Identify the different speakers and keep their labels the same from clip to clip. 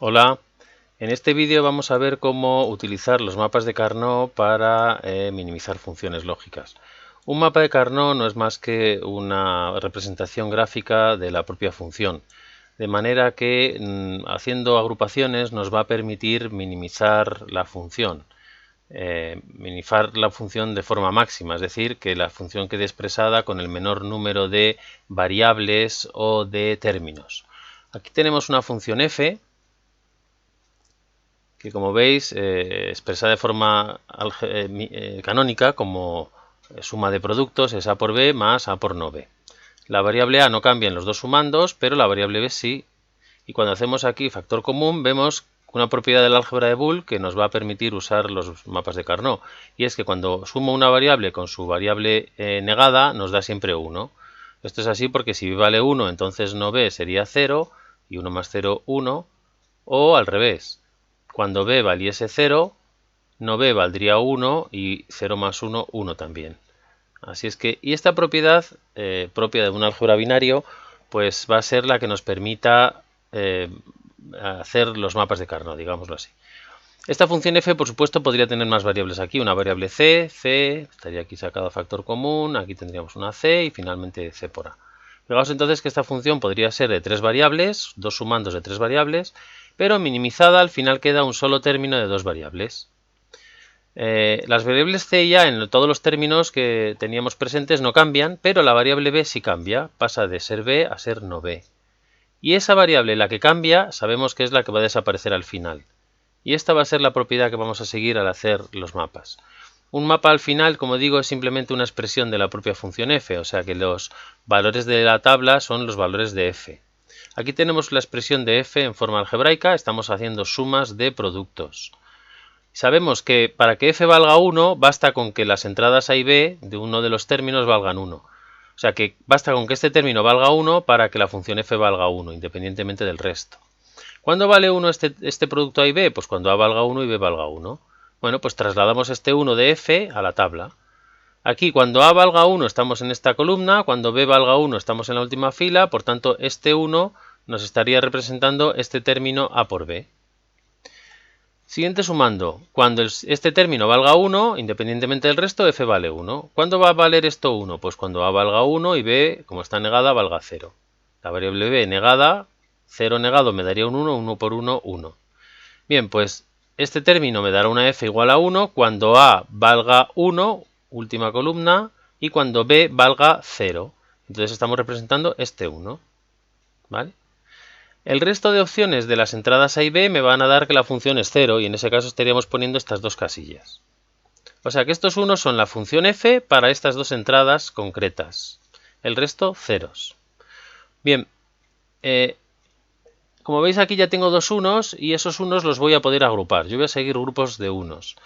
Speaker 1: Hola, en este vídeo vamos a ver cómo utilizar los mapas de Carnot para minimizar funciones lógicas. Un mapa de Carnot no es más que una representación gráfica de la propia función, de manera que haciendo agrupaciones nos va a permitir minimizar la función. Minimizar la función de forma máxima, es decir, que la función quede expresada con el menor número de variables o de términos. Aquí tenemos una función f que, como veis, expresada de forma canónica como suma de productos es a por b más a por no b. La variable a no cambia en los dos sumandos, pero la variable b sí. Y cuando hacemos aquí factor común, vemos una propiedad del álgebra de Boole que nos va a permitir usar los mapas de Carnot. Y es que cuando sumo una variable con su variable negada, nos da siempre 1. Esto es así porque si b vale 1, entonces no b sería 0, y 1 más 0, 1, o al revés. Cuando b valiese 0, no b valdría 1 y 0 más 1, 1 también. Así es que, y esta propiedad propia de un álgebra binario, pues va a ser la que nos permita hacer los mapas de Carnot, digámoslo así. Esta función f, por supuesto, podría tener más variables aquí. Una variable c, estaría aquí sacado a factor común, aquí tendríamos una c y finalmente c por a. Fijaos entonces que esta función podría ser de tres variables, dos sumandos de tres variables, pero minimizada al final queda un solo término de dos variables. Las variables c y a en todos los términos que teníamos presentes no cambian, pero la variable b sí cambia, pasa de ser b a ser no b. Y esa variable, la que cambia, sabemos que es la que va a desaparecer al final. Y esta va a ser la propiedad que vamos a seguir al hacer los mapas. Un mapa al final, como digo, es simplemente una expresión de la propia función f, o sea que los valores de la tabla son los valores de f. Aquí tenemos la expresión de f en forma algebraica, estamos haciendo sumas de productos. Sabemos que para que f valga 1 basta con que las entradas a y b de uno de los términos valgan 1. O sea que basta con que este término valga 1 para que la función f valga 1, independientemente del resto. ¿Cuándo vale 1 este producto a y b? Pues cuando a valga 1 y b valga 1. Bueno, pues trasladamos este 1 de f a la tabla. Aquí cuando a valga 1 estamos en esta columna, cuando b valga 1 estamos en la última fila, por tanto este 1 nos estaría representando este término a por b. Siguiente sumando, cuando este término valga 1, independientemente del resto, f vale 1. ¿Cuándo va a valer esto 1? Pues cuando a valga 1 y b, como está negada, valga 0. La variable b negada, 0 negado me daría un 1, 1 por 1, 1. Bien, pues este término me dará una f igual a 1 cuando a valga 1, última columna, y cuando b valga 0. Entonces estamos representando este 1. ¿Vale? El resto de opciones de las entradas a y b me van a dar que la función es 0 y en ese caso estaríamos poniendo estas dos casillas. O sea que estos unos son la función f para estas dos entradas concretas. El resto, ceros. Bien, como veis aquí ya tengo dos unos y esos unos los voy a poder agrupar. Yo voy a seguir grupos de unos.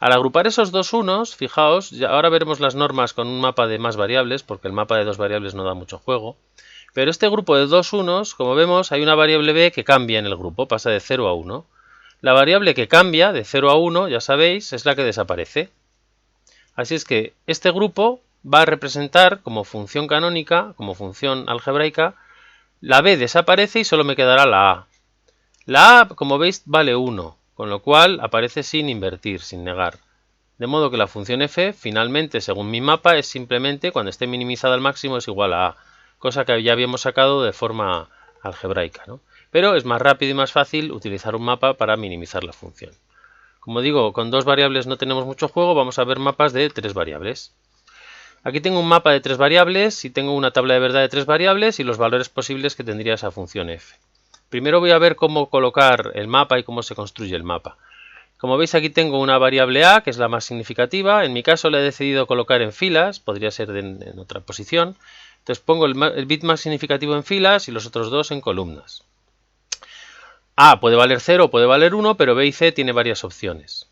Speaker 1: Al agrupar esos dos unos, fijaos, ahora veremos las normas con un mapa de más variables, porque el mapa de dos variables no da mucho juego. Pero este grupo de dos unos, como vemos, hay una variable b que cambia en el grupo, pasa de 0 a 1. La variable que cambia de 0 a 1, ya sabéis, es la que desaparece. Así es que este grupo va a representar como función canónica, como función algebraica, la b desaparece y solo me quedará la a. La a, como veis, vale 1, con lo cual aparece sin invertir, sin negar. De modo que la función f, finalmente, según mi mapa, es simplemente, cuando esté minimizada al máximo, es igual a cosa que ya habíamos sacado de forma algebraica, ¿no? Pero es más rápido y más fácil utilizar un mapa para minimizar la función. Como digo, con dos variables no tenemos mucho juego, vamos a ver mapas de tres variables. Aquí tengo un mapa de tres variables y tengo una tabla de verdad de tres variables y los valores posibles que tendría esa función f. Primero voy a ver cómo colocar el mapa y cómo se construye el mapa. Como veis aquí tengo una variable a, que es la más significativa. En mi caso la he decidido colocar en filas, podría ser en otra posición. Entonces pongo el bit más significativo en filas y los otros dos en columnas. A puede valer 0 o puede valer 1, pero B y C tiene varias opciones.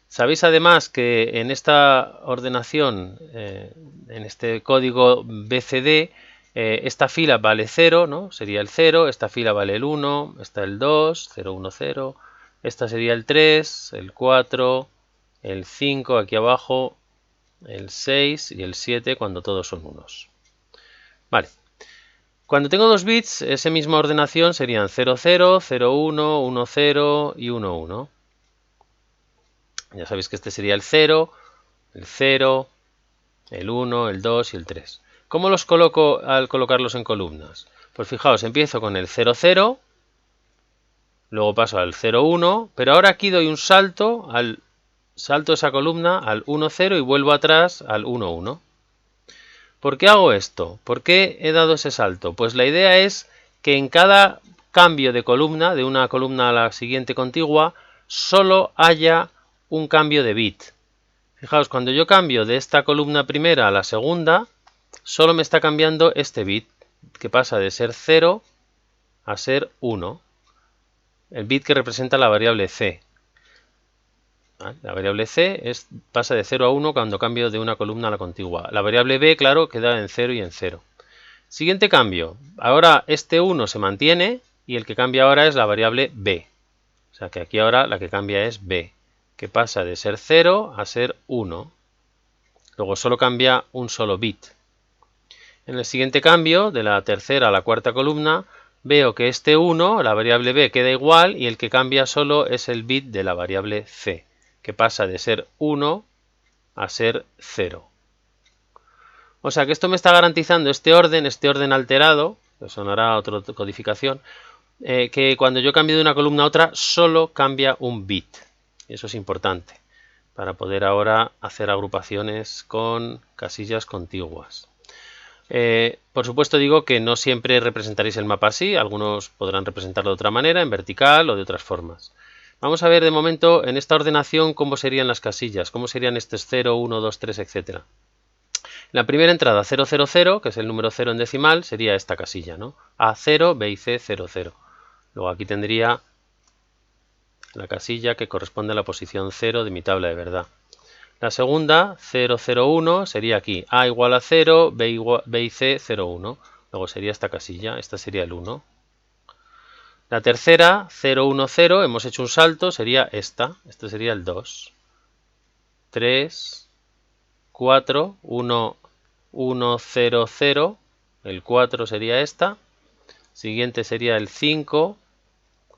Speaker 1: Sabéis además que en esta ordenación, en este código BCD, esta fila vale 0, ¿no? Sería el 0, esta fila vale el 1, está el 2, 0, 1, 0, esta sería el 3, el 4, el 5 aquí abajo, el 6 y el 7 cuando todos son unos. Vale. Cuando tengo dos bits, esa misma ordenación serían 0, 0, 0, 1, 1, 0 y 1, 1. Ya sabéis que este sería el 0, el 1, el 2 y el 3. ¿Cómo los coloco al colocarlos en columnas? Pues fijaos, empiezo con el 0, 0, luego paso al 0, 1, pero ahora aquí doy un salto, salto esa columna al 1, 0 y vuelvo atrás al 1, 1. ¿Por qué hago esto? ¿Por qué he dado ese salto? Pues la idea es que en cada cambio de columna, de una columna a la siguiente contigua, solo haya un cambio de bit. Fijaos, cuando yo cambio de esta columna primera a la segunda, solo me está cambiando este bit, que pasa de ser 0 a ser 1. El bit que representa la variable c. La variable c pasa de 0 a 1 cuando cambio de una columna a la contigua. La variable b, claro, queda en 0 y en 0. Siguiente cambio. Ahora este 1 se mantiene y el que cambia ahora es la variable b. O sea que aquí ahora la que cambia es b, que pasa de ser 0 a ser 1. Luego solo cambia un solo bit. En el siguiente cambio, de la tercera a la cuarta columna, veo que este 1, la variable b, queda igual y el que cambia solo es el bit de la variable c, que pasa de ser 1 a ser 0. O sea que esto me está garantizando este orden alterado, que sonará a otra codificación, que cuando yo cambio de una columna a otra solo cambia un bit. Eso es importante para poder ahora hacer agrupaciones con casillas contiguas. Por supuesto digo que no siempre representaréis el mapa así, algunos podrán representarlo de otra manera, en vertical o de otras formas. Vamos a ver de momento en esta ordenación cómo serían las casillas, cómo serían estos 0, 1, 2, 3, etc. La primera entrada 0, 0, 0, que es el número 0 en decimal, sería esta casilla, ¿no? A 0, B y C 0, 0. Luego aquí tendría la casilla que corresponde a la posición 0 de mi tabla de verdad. La segunda, 0, 0, 1, sería aquí. A igual a 0, B y C 0, 1. Luego sería esta casilla, esta sería el 1. La tercera, 0, 1, 0, hemos hecho un salto, sería esta. Este sería el 2. 3, 4, 1, 1, 0, 0. El 4 sería esta. Siguiente sería el 5.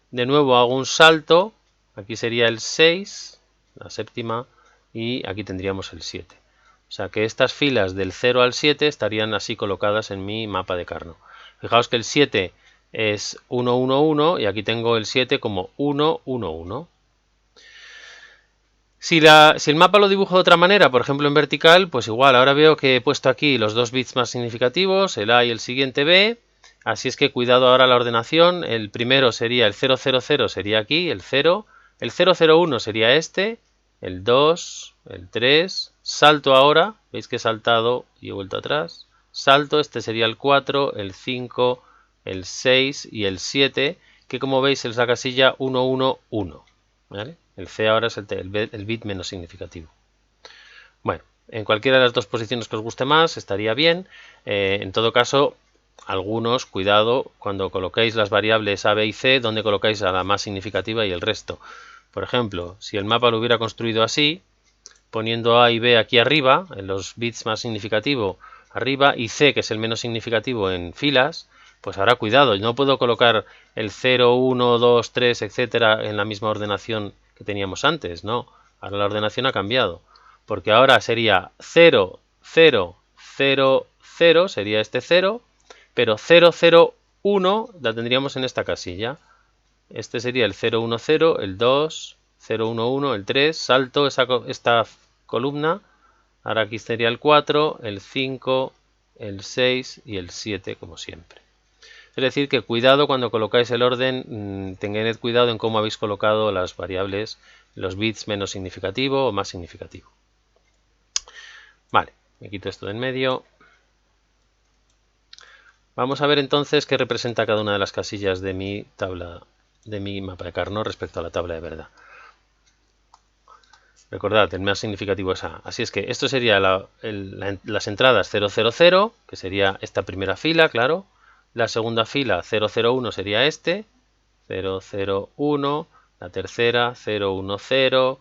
Speaker 1: De nuevo hago un salto. Aquí sería el 6, la séptima. Y aquí tendríamos el 7. O sea que estas filas del 0 al 7 estarían así colocadas en mi mapa de Carnot. Fijaos que el 7 es 1, 1, 1 y aquí tengo el 7 como 1, 1, 1. Si el mapa lo dibujo de otra manera, por ejemplo en vertical, pues igual, ahora veo que he puesto aquí los dos bits más significativos, el A y el siguiente B, así es que cuidado ahora la ordenación, el primero sería el 000, sería aquí, el 0, el 001 sería este, el 2, el 3, salto ahora, veis que he saltado y he vuelto atrás, salto, este sería el 4, el 5, el 6 y el 7, que como veis es la casilla 111, ¿vale? El C ahora es el bit menos significativo. Bueno, en cualquiera de las dos posiciones que os guste más estaría bien. En todo caso, algunos, cuidado, cuando coloquéis las variables A, B y C, donde colocáis a la más significativa y el resto. Por ejemplo, si el mapa lo hubiera construido así, poniendo A y B aquí arriba, en los bits más significativos arriba, y C, que es el menos significativo, en filas, pues ahora cuidado, no puedo colocar el 0, 1, 2, 3, etcétera en la misma ordenación que teníamos antes, no, ahora la ordenación ha cambiado, porque ahora sería 0, 0, 0, 0, sería este 0, pero 0, 0, 1 la tendríamos en esta casilla. Este sería el 0, 1, 0, el 2, 0, 1, 1, el 3, salto esta columna, ahora aquí sería el 4, el 5, el 6 y el 7 como siempre. Es decir que cuidado cuando colocáis el orden, tened cuidado en cómo habéis colocado las variables, los bits menos significativo o más significativo. Vale, me quito esto de en medio. Vamos a ver entonces qué representa cada una de las casillas de mi tabla, de mi mapa de Carnot respecto a la tabla de verdad. Recordad, el más significativo es A. Así es que esto sería las entradas 000, que sería esta primera fila, claro. La segunda fila 001 sería este, 001, la tercera 010,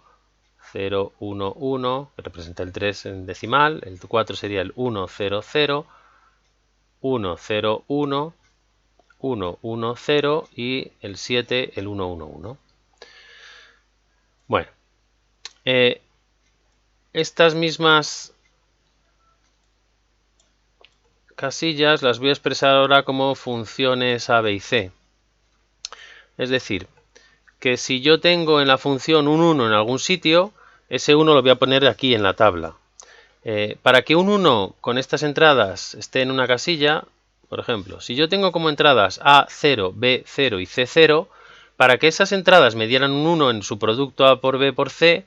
Speaker 1: 011, que representa el 3 en decimal, el 4 sería el 100, 101, 1, 1, 0 y el 7 el 1, 1, 1. Bueno, estas mismas casillas las voy a expresar ahora como funciones A, B y C. Es decir, que si yo tengo en la función un 1 en algún sitio, ese 1 lo voy a poner aquí en la tabla. Para que un 1 con estas entradas esté en una casilla, por ejemplo, si yo tengo como entradas A0, B0 y C0, para que esas entradas me dieran un 1 en su producto A por B por C,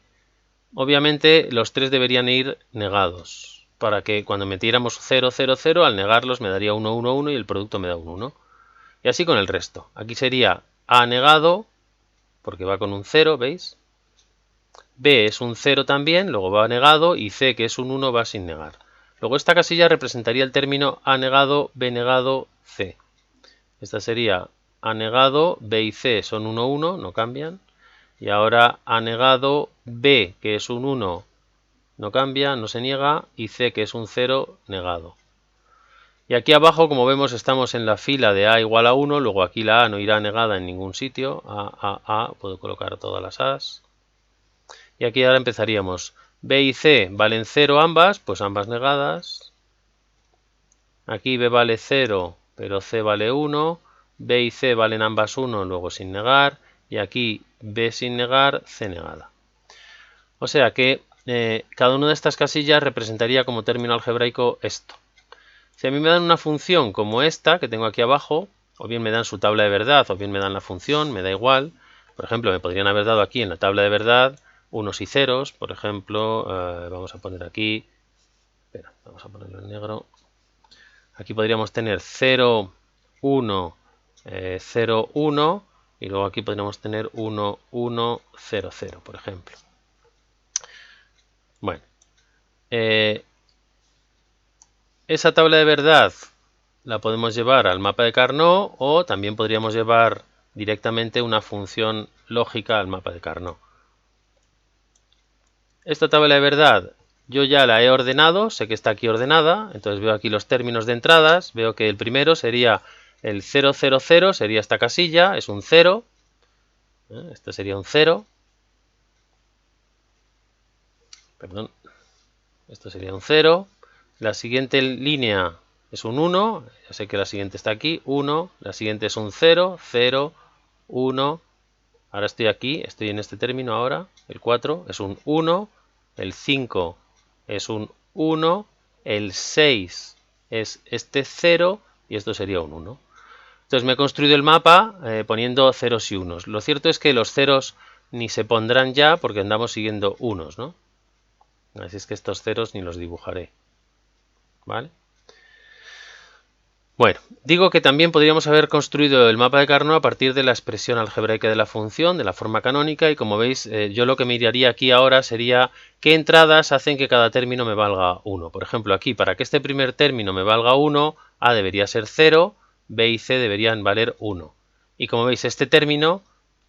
Speaker 1: obviamente los tres deberían ir negados, para que cuando metiéramos 0, 0, 0, al negarlos me daría 1, 1, 1 y el producto me da un 1. Y así con el resto. Aquí sería A negado, porque va con un 0, ¿veis? B es un 0 también, luego va negado, y C, que es un 1, va sin negar. Luego esta casilla representaría el término A negado, B negado, C. Esta sería A negado, B y C son 1, 1, no cambian. Y ahora A negado, B, que es un 1, no cambia, no se niega, y C, que es un 0, negado. Y aquí abajo, como vemos, estamos en la fila de A igual a 1, luego aquí la A no irá negada en ningún sitio, A, puedo colocar todas las A's. Y aquí ahora empezaríamos. B y C valen 0 ambas, pues ambas negadas. Aquí B vale 0, pero C vale 1. B y C valen ambas 1, luego sin negar. Y aquí B sin negar, C negada. O sea que cada una de estas casillas representaría como término algebraico esto. Si a mí me dan una función como esta, que tengo aquí abajo, o bien me dan su tabla de verdad, o bien me dan la función, me da igual. Por ejemplo, me podrían haber dado aquí en la tabla de verdad unos y ceros, por ejemplo, vamos a poner aquí, espera, vamos a ponerlo en negro. Aquí podríamos tener 0, 1, 0, 1, y luego aquí podríamos tener 1, 1, 0, 0, por ejemplo. Bueno, esa tabla de verdad la podemos llevar al mapa de Carnot o también podríamos llevar directamente una función lógica al mapa de Carnot. Esta tabla de verdad yo ya la he ordenado, sé que está aquí ordenada, entonces veo aquí los términos de entradas, veo que el primero sería el 0, 0, 0, sería esta casilla, es un 0, este sería un 0, perdón, esto sería un 0, la siguiente línea es un 1, ya sé que la siguiente está aquí, 1, la siguiente es un 0, 0, 1, ahora estoy aquí, estoy en este término ahora, el 4 es un 1, el 5 es un 1, el 6 es este 0 y esto sería un 1. Entonces me he construido el mapa poniendo ceros y unos. Lo cierto es que los ceros ni se pondrán ya porque andamos siguiendo unos, ¿no? Así es que estos ceros ni los dibujaré. ¿Vale? Bueno, digo que también podríamos haber construido el mapa de Carnot a partir de la expresión algebraica de la función, de la forma canónica, y como veis, yo lo que miraría aquí ahora sería qué entradas hacen que cada término me valga 1. Por ejemplo, aquí, para que este primer término me valga 1, A debería ser 0, B y C deberían valer 1. Y como veis, este término,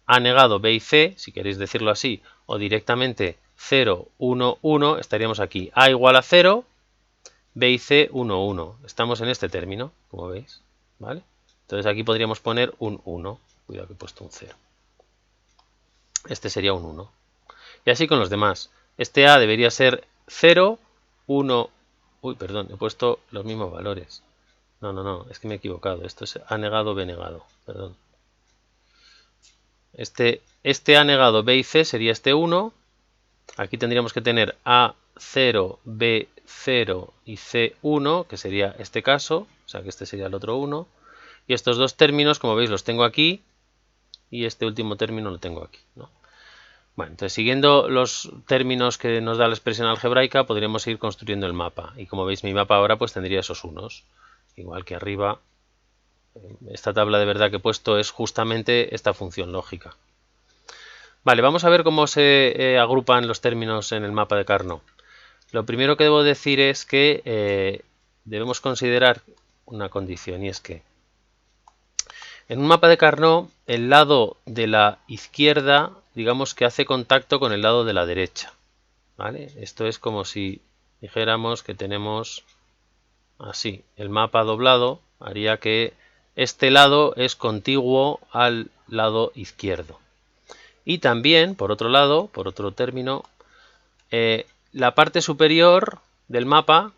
Speaker 1: A negado B y C, si queréis decirlo así, o directamente 0, 1, 1, estaríamos aquí. A igual a 0, B y C 1, 1. Estamos en este término, como veis, ¿vale? Entonces aquí podríamos poner un 1. Cuidado que he puesto un 0. Este sería un 1. Y así con los demás. Este A debería ser 0, 1... Uy, perdón, he puesto los mismos valores. No, es que me he equivocado. Esto es A negado, B negado. Perdón. Este A negado, B y C sería este 1. Aquí tendríamos que tener A0, B0 y C1, que sería este caso, o sea que este sería el otro 1. Y estos dos términos, como veis, los tengo aquí y este último término lo tengo aquí, ¿no? Bueno, entonces siguiendo los términos que nos da la expresión algebraica, podríamos ir construyendo el mapa. Y como veis, mi mapa ahora pues tendría esos unos. Igual que arriba, esta tabla de verdad que he puesto es justamente esta función lógica. Vale, vamos a ver cómo se agrupan los términos en el mapa de Carnot. Lo primero que debo decir es que debemos considerar una condición, y es que en un mapa de Carnot el lado de la izquierda, digamos que hace contacto con el lado de la derecha, ¿vale? Esto es como si dijéramos que tenemos así, el mapa doblado haría que este lado es contiguo al lado izquierdo. Y también, por otro lado, por otro término, la parte superior del mapa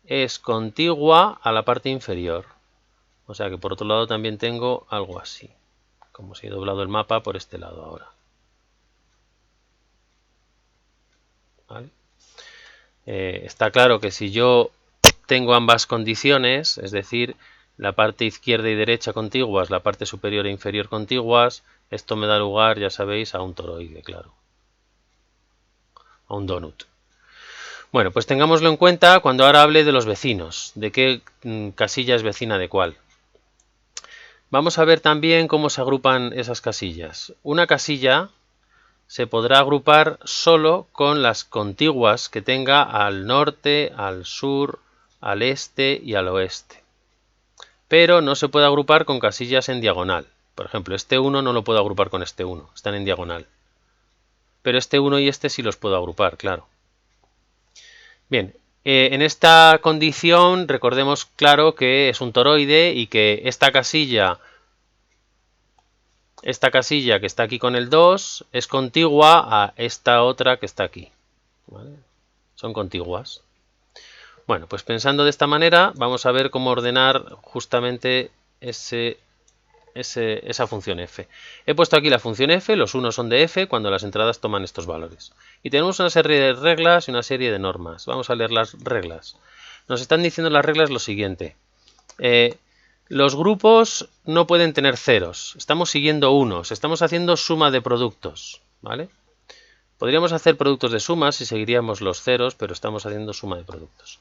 Speaker 1: es contigua a la parte inferior. O sea que por otro lado también tengo algo así, como si he doblado el mapa por este lado ahora. ¿Vale? Está claro que si yo tengo ambas condiciones, es decir, la parte izquierda y derecha contiguas, la parte superior e inferior contiguas, esto me da lugar, ya sabéis, a un toroide, claro, a un donut. Bueno, pues tengámoslo en cuenta cuando ahora hable de los vecinos, de qué casilla es vecina de cuál. Vamos a ver también cómo se agrupan esas casillas. Una casilla se podrá agrupar solo con las contiguas que tenga al norte, al sur, al este y al oeste. Pero no se puede agrupar con casillas en diagonal. Por ejemplo, este 1 no lo puedo agrupar con este 1, están en diagonal. Pero este 1 y este sí los puedo agrupar, claro. Bien, en esta condición recordemos claro que es un toroide y que esta casilla que está aquí con el 2 es contigua a esta otra que está aquí. ¿Vale? Son contiguas. Bueno, pues pensando de esta manera, vamos a ver cómo ordenar justamente esa función f. He puesto aquí la función f, los unos son de f cuando las entradas toman estos valores. Y tenemos una serie de reglas y una serie de normas. Vamos a leer las reglas. Nos están diciendo las reglas lo siguiente. Los grupos no pueden tener ceros. Estamos siguiendo unos. Estamos haciendo suma de productos. ¿Vale? Podríamos hacer productos de sumas y seguiríamos los ceros, pero estamos haciendo suma de productos.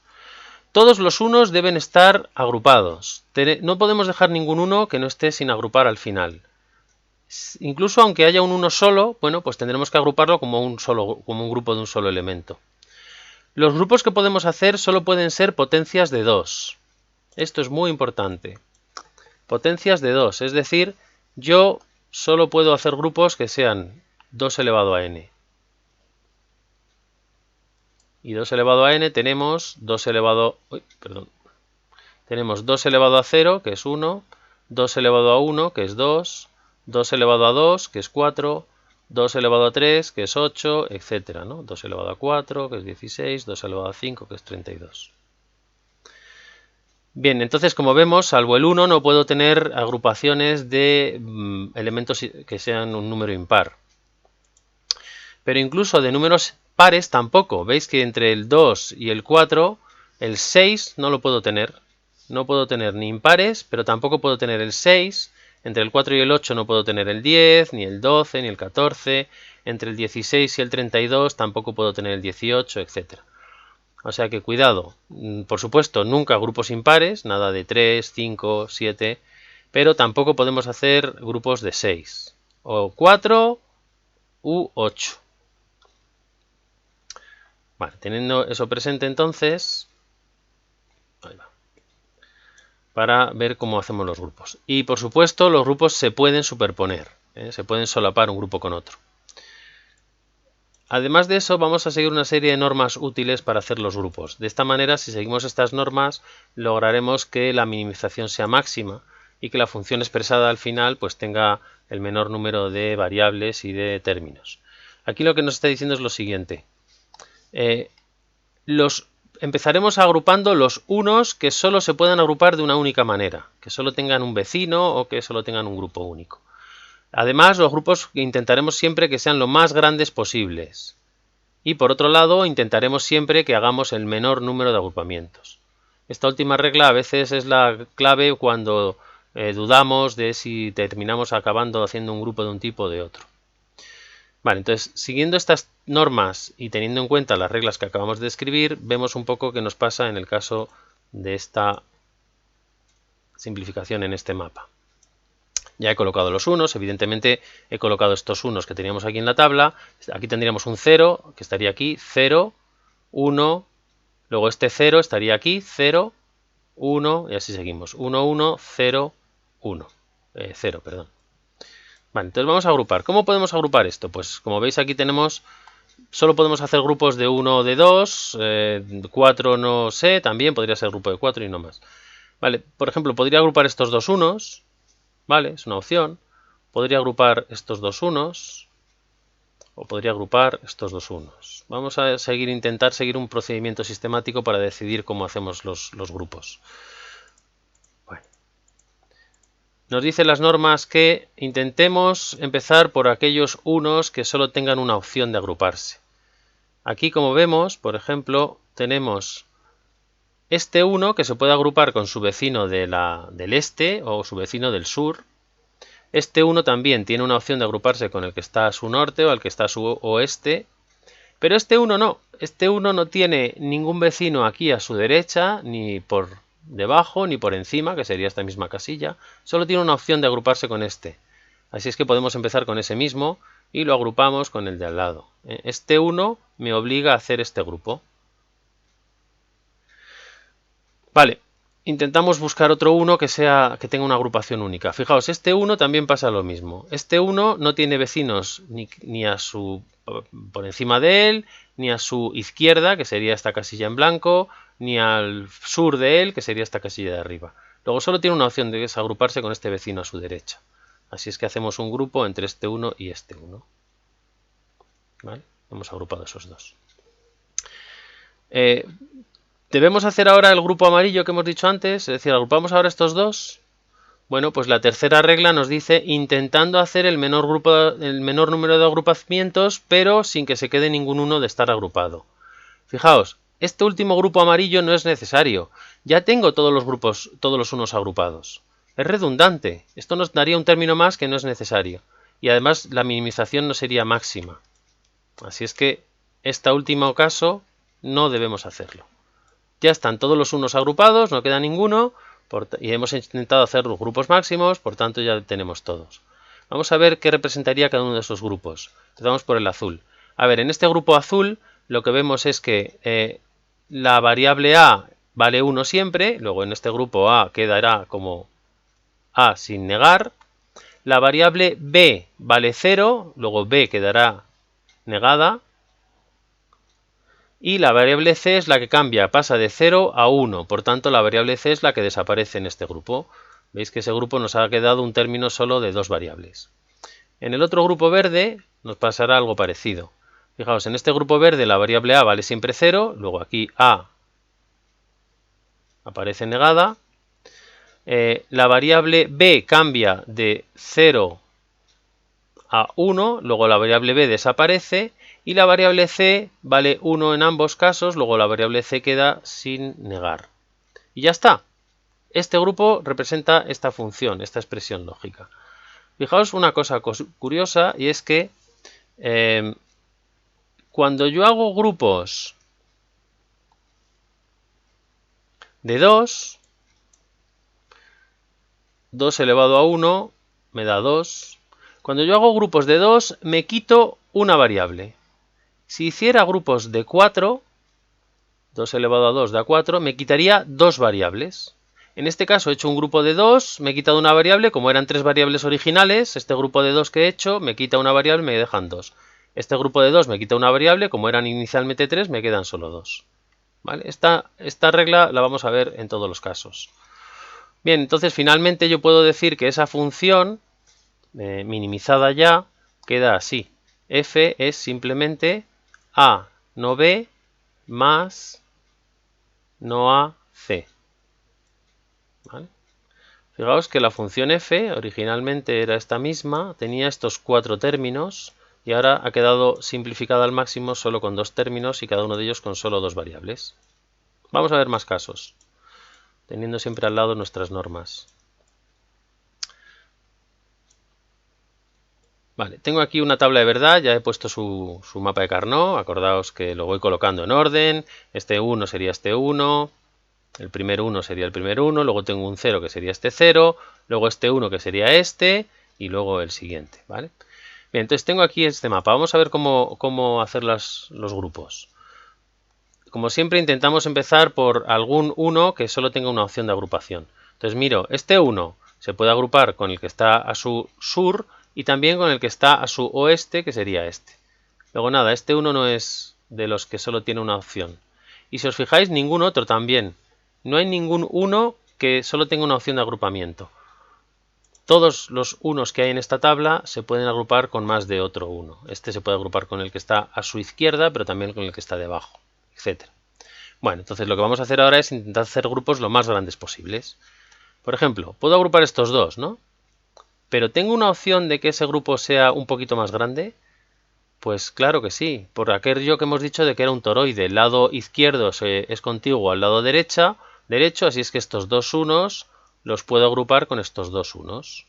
Speaker 1: Todos los unos deben estar agrupados. No podemos dejar ningún uno que no esté sin agrupar al final. Incluso aunque haya un uno solo, bueno, pues tendremos que agruparlo como un grupo de un solo elemento. Los grupos que podemos hacer solo pueden ser potencias de 2. Esto es muy importante. Potencias de 2, es decir, yo solo puedo hacer grupos que sean 2 elevado a n. Y 2 elevado a n tenemos 2 elevado a 0, que es 1, 2 elevado a 1, que es 2, 2 elevado a 2, que es 4, 2 elevado a 3, que es 8, etc. ¿no? 2 elevado a 4, que es 16, 2 elevado a 5, que es 32. Bien, entonces como vemos, salvo el 1, no puedo tener agrupaciones de elementos que sean un número impar. Pero incluso de números pares tampoco. Veis que entre el 2 y el 4, el 6 no lo puedo tener. No puedo tener ni impares, pero tampoco puedo tener el 6. Entre el 4 y el 8 no puedo tener el 10, ni el 12, ni el 14. Entre el 16 y el 32 tampoco puedo tener el 18, etc. O sea que cuidado. Por supuesto, nunca grupos impares, nada de 3, 5, 7. Pero tampoco podemos hacer grupos de 6. O 4 u 8. Vale, teniendo eso presente entonces, ahí va, para ver cómo hacemos los grupos. Y por supuesto los grupos se pueden superponer, se pueden solapar un grupo con otro. Además de eso vamos a seguir una serie de normas útiles para hacer los grupos. De esta manera, si seguimos estas normas, lograremos que la minimización sea máxima y que la función expresada al final pues tenga el menor número de variables y de términos. Aquí lo que nos está diciendo es lo siguiente. Empezaremos agrupando los unos que solo se puedan agrupar de una única manera, que solo tengan un vecino o que solo tengan un grupo único. Además, los grupos intentaremos siempre que sean lo más grandes posibles. Y por otro lado, intentaremos siempre que hagamos el menor número de agrupamientos. Esta última regla a veces es la clave cuando dudamos de si terminamos acabando haciendo un grupo de un tipo o de otro. Vale, entonces, siguiendo estas normas y teniendo en cuenta las reglas que acabamos de escribir, vemos un poco qué nos pasa en el caso de esta simplificación en este mapa. Ya he colocado los unos, evidentemente he colocado estos unos que teníamos aquí en la tabla. Aquí tendríamos un 0, que estaría aquí, 0, 1, luego este 0 estaría aquí, 0, 1, y así seguimos. 1, 1, 0, 1. 0, perdón. Vale, entonces vamos a agrupar. ¿Cómo podemos agrupar esto? Pues como veis aquí tenemos, solo podemos hacer grupos de 1 o de 2, 4 no sé, también podría ser grupo de 4 y no más. Vale, por ejemplo, podría agrupar estos dos unos, Vale, es una opción. Podría agrupar estos dos unos o podría agrupar estos dos unos. Vamos a intentar seguir un procedimiento sistemático para decidir cómo hacemos los grupos. Bueno. Nos dicen las normas que intentemos empezar por aquellos unos que solo tengan una opción de agruparse. Aquí, como vemos, por ejemplo, tenemos este 1 que se puede agrupar con su vecino del este o su vecino del sur. Este 1 también tiene una opción de agruparse con el que está a su norte o al que está a su oeste. Pero este 1 no. Este 1 no tiene ningún vecino aquí a su derecha, ni por debajo, ni por encima, que sería esta misma casilla. Solo tiene una opción de agruparse con este. Así es que podemos empezar con ese mismo y lo agrupamos con el de al lado. Este 1 me obliga a hacer este grupo. Vale, intentamos buscar otro 1 que tenga una agrupación única. Fijaos, este 1 también pasa lo mismo. Este 1 no tiene vecinos ni a su por encima de él, ni a su izquierda, que sería esta casilla en blanco, ni al sur de él, que sería esta casilla de arriba. Luego solo tiene una opción de agruparse con este vecino a su derecha. Así es que hacemos un grupo entre este 1 y este 1. ¿Vale? Hemos agrupado esos dos. ¿Debemos hacer ahora el grupo amarillo que hemos dicho antes? Es decir, ¿agrupamos ahora estos dos? Bueno, pues la tercera regla nos dice intentando hacer el menor número de agrupamientos, pero sin que se quede ningún uno de estar agrupado. Fijaos, este último grupo amarillo no es necesario. Ya tengo todos los unos agrupados. Es redundante. Esto nos daría un término más que no es necesario. Y además la minimización no sería máxima. Así es que este último caso no debemos hacerlo. Ya están todos los unos agrupados, no queda ninguno. Y hemos intentado hacer los grupos máximos, por tanto ya tenemos todos. Vamos a ver qué representaría cada uno de esos grupos. Empezamos por el azul. A ver, en este grupo azul lo que vemos es que la variable a vale 1 siempre, luego en este grupo a quedará como a sin negar. La variable b vale 0, luego b quedará negada. Y la variable c es la que cambia, pasa de 0 a 1, por tanto la variable c es la que desaparece en este grupo. Veis que ese grupo nos ha quedado un término solo de dos variables. En el otro grupo verde nos pasará algo parecido. Fijaos, en este grupo verde la variable a vale siempre 0, luego aquí a aparece negada. La variable b cambia de 0 a 1, luego la variable b desaparece y la variable c vale 1 en ambos casos, luego la variable c queda sin negar. Y ya está. Este grupo representa esta función, esta expresión lógica. Fijaos una cosa curiosa y es que cuando yo hago grupos de 2 elevado a 1 me da 2. Cuando yo hago grupos de 2 me quito una variable. Si hiciera grupos de 4, 2 elevado a 2 da 4, me quitaría dos variables. En este caso he hecho un grupo de 2, me he quitado una variable, como eran 3 variables originales, este grupo de 2 que he hecho me quita una variable, me dejan 2. Este grupo de 2 me quita una variable, como eran inicialmente 3, me quedan solo 2. ¿Vale? Esta regla la vamos a ver en todos los casos. Bien, entonces finalmente yo puedo decir que esa función, minimizada ya, queda así. F es simplemente a no b más no a c. ¿Vale? Fijaos que la función f originalmente era esta misma, tenía estos 4 términos y ahora ha quedado simplificada al máximo solo con 2 términos y cada uno de ellos con solo 2 variables. Vamos a ver más casos, teniendo siempre al lado nuestras normas. Vale, tengo aquí una tabla de verdad, ya he puesto su mapa de Carnot, acordaos que lo voy colocando en orden, este 1 sería este 1, el primer 1 sería el primer 1, luego tengo un 0 que sería este 0, luego este 1 que sería este y luego el siguiente, ¿vale? Bien, entonces tengo aquí este mapa, vamos a ver cómo hacer los grupos. Como siempre intentamos empezar por algún 1 que solo tenga una opción de agrupación. Entonces miro, este 1 se puede agrupar con el que está a su sur y también con el que está a su oeste, que sería este. Luego nada, este 1 no es de los que solo tiene una opción. Y si os fijáis, ningún otro también. No hay ningún 1 que solo tenga una opción de agrupamiento. todos los unos que hay en esta tabla se pueden agrupar con más de otro uno. Este se puede agrupar con el que está a su izquierda, pero también con el que está debajo, etc. Bueno, entonces lo que vamos a hacer ahora es intentar hacer grupos lo más grandes posibles. Por ejemplo, puedo agrupar estos dos, ¿no? Pero ¿tengo una opción de que ese grupo sea un poquito más grande? Pues claro que sí, por aquello que hemos dicho de que era un toroide. El lado izquierdo es contiguo al lado derecho, así es que estos dos unos los puedo agrupar con estos dos unos.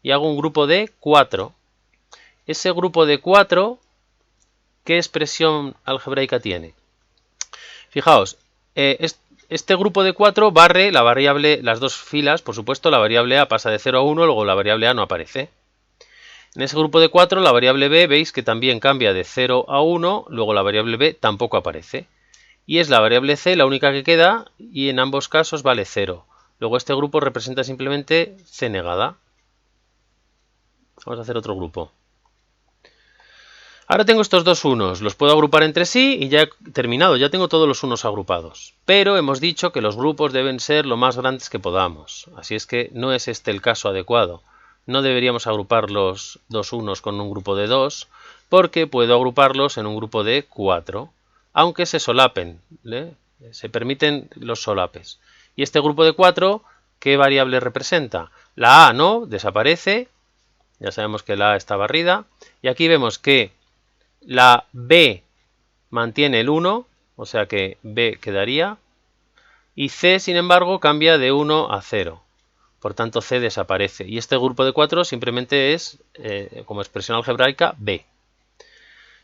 Speaker 1: Y hago un grupo de 4. Ese grupo de 4, ¿qué expresión algebraica tiene? Fijaos, este grupo de 4 barre la variable, las dos filas, por supuesto, la variable a pasa de 0 a 1, luego la variable a no aparece. En ese grupo de 4, la variable b, veis que también cambia de 0 a 1, luego la variable b tampoco aparece. Y es la variable c la única que queda, y en ambos casos vale 0. Luego este grupo representa simplemente c negada. Vamos a hacer otro grupo. Ahora tengo estos dos unos, los puedo agrupar entre sí y ya he terminado, ya tengo todos los unos agrupados. Pero hemos dicho que los grupos deben ser lo más grandes que podamos, así es que no es este el caso adecuado. No deberíamos agrupar los dos unos con un grupo de 2, porque puedo agruparlos en un grupo de 4, aunque se solapen, se permiten los solapes. Y este grupo de 4, ¿qué variable representa? La a no, desaparece, ya sabemos que la a está barrida, y aquí vemos que la b mantiene el 1, o sea que b quedaría, y c, sin embargo, cambia de 1 a 0. Por tanto, c desaparece. Y este grupo de 4 simplemente es, como expresión algebraica, b.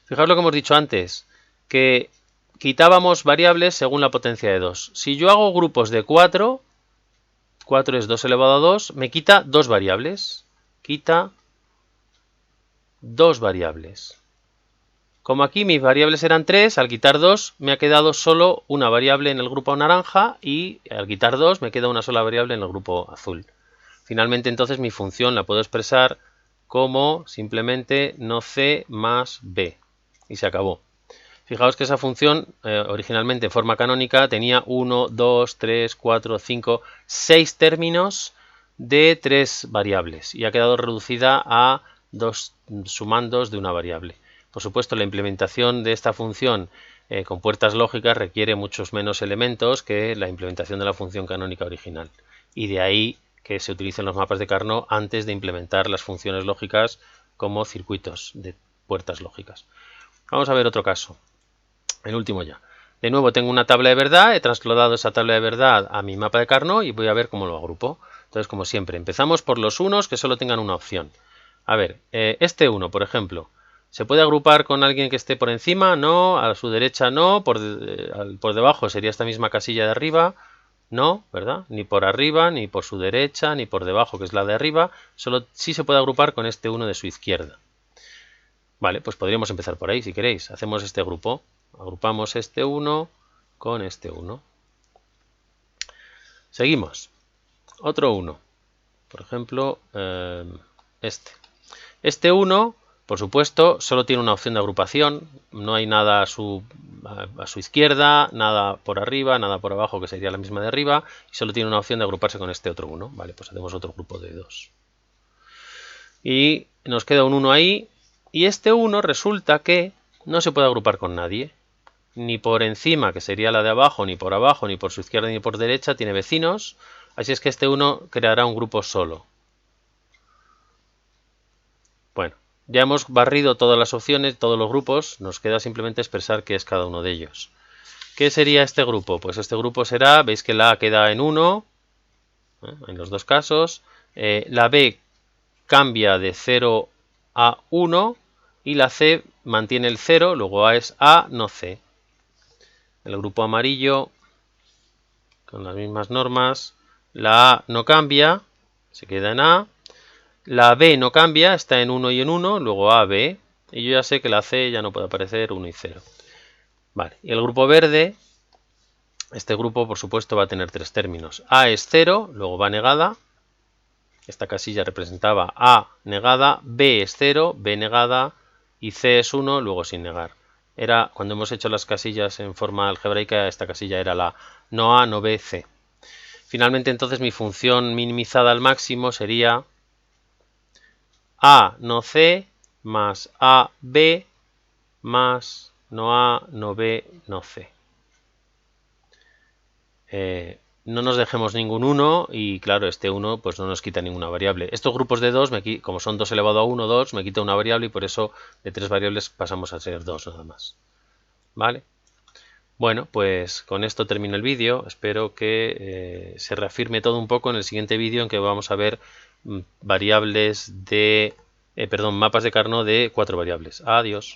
Speaker 1: Fijaos lo que hemos dicho antes, que quitábamos variables según la potencia de 2. Si yo hago grupos de 4, 4 es 2 elevado a 2, me quita dos variables. Quita dos variables. Como aquí mis variables eran 3, al quitar 2 me ha quedado solo una variable en el grupo naranja y al quitar 2 me queda una sola variable en el grupo azul. Finalmente entonces mi función la puedo expresar como simplemente no c más b y se acabó. Fijaos que esa función originalmente en forma canónica tenía 1, 2, 3, 4, 5, 6 términos de 3 variables y ha quedado reducida a 2 sumandos de una variable. Por supuesto, la implementación de esta función con puertas lógicas requiere muchos menos elementos que la implementación de la función canónica original. Y de ahí que se utilicen los mapas de Carnot antes de implementar las funciones lógicas como circuitos de puertas lógicas. Vamos a ver otro caso, el último ya. De nuevo tengo una tabla de verdad, he trasladado esa tabla de verdad a mi mapa de Carnot y voy a ver cómo lo agrupo. Entonces, como siempre, empezamos por los unos que solo tengan una opción. A ver, este 1, por ejemplo, ¿se puede agrupar con alguien que esté por encima? No, a su derecha no, por debajo sería esta misma casilla de arriba, no, ¿verdad? Ni por arriba, ni por su derecha, ni por debajo, que es la de arriba, solo sí se puede agrupar con este 1 de su izquierda. Vale, pues podríamos empezar por ahí si queréis. Hacemos este grupo, agrupamos este 1 con este 1. Seguimos, otro 1, por ejemplo, este 1, por supuesto, solo tiene una opción de agrupación, no hay nada a su izquierda, nada por arriba, nada por abajo, que sería la misma de arriba, y solo tiene una opción de agruparse con este otro 1. Vale, pues hacemos otro grupo de 2. Y nos queda un 1 ahí, y este 1 resulta que no se puede agrupar con nadie, ni por encima, que sería la de abajo, ni por su izquierda ni por derecha, tiene vecinos, así es que este 1 creará un grupo solo. Bueno, ya hemos barrido todas las opciones, todos los grupos, nos queda simplemente expresar qué es cada uno de ellos. ¿Qué sería este grupo? Pues este grupo será, veis que la A queda en 1, en los dos casos, la B cambia de 0 a 1 y la C mantiene el 0, luego A es A, no C. El grupo amarillo, con las mismas normas, la A no cambia, se queda en A. La B no cambia, está en 1 y en 1, luego A, B. Y yo ya sé que la C ya no puede aparecer 1 y 0. Vale, y el grupo verde, este grupo por supuesto va a tener tres términos. A es 0, luego va negada. Esta casilla representaba A negada, B es 0, B negada y C es 1, luego sin negar. Cuando hemos hecho las casillas en forma algebraica, esta casilla era la no A, no B, C. Finalmente entonces mi función minimizada al máximo sería A no C más A, B más no A, no B, no C. No nos dejemos ningún 1 y claro, este 1 pues no nos quita ninguna variable. Estos grupos de 2, como son 2 elevado a 1, 2, me quita una variable y por eso de 3 variables pasamos a ser 2 nada más. ¿Vale? Bueno, pues con esto termino el vídeo. Espero que se reafirme todo un poco en el siguiente vídeo en que vamos a ver variables de, mapas de Carnot de 4 variables. Adiós.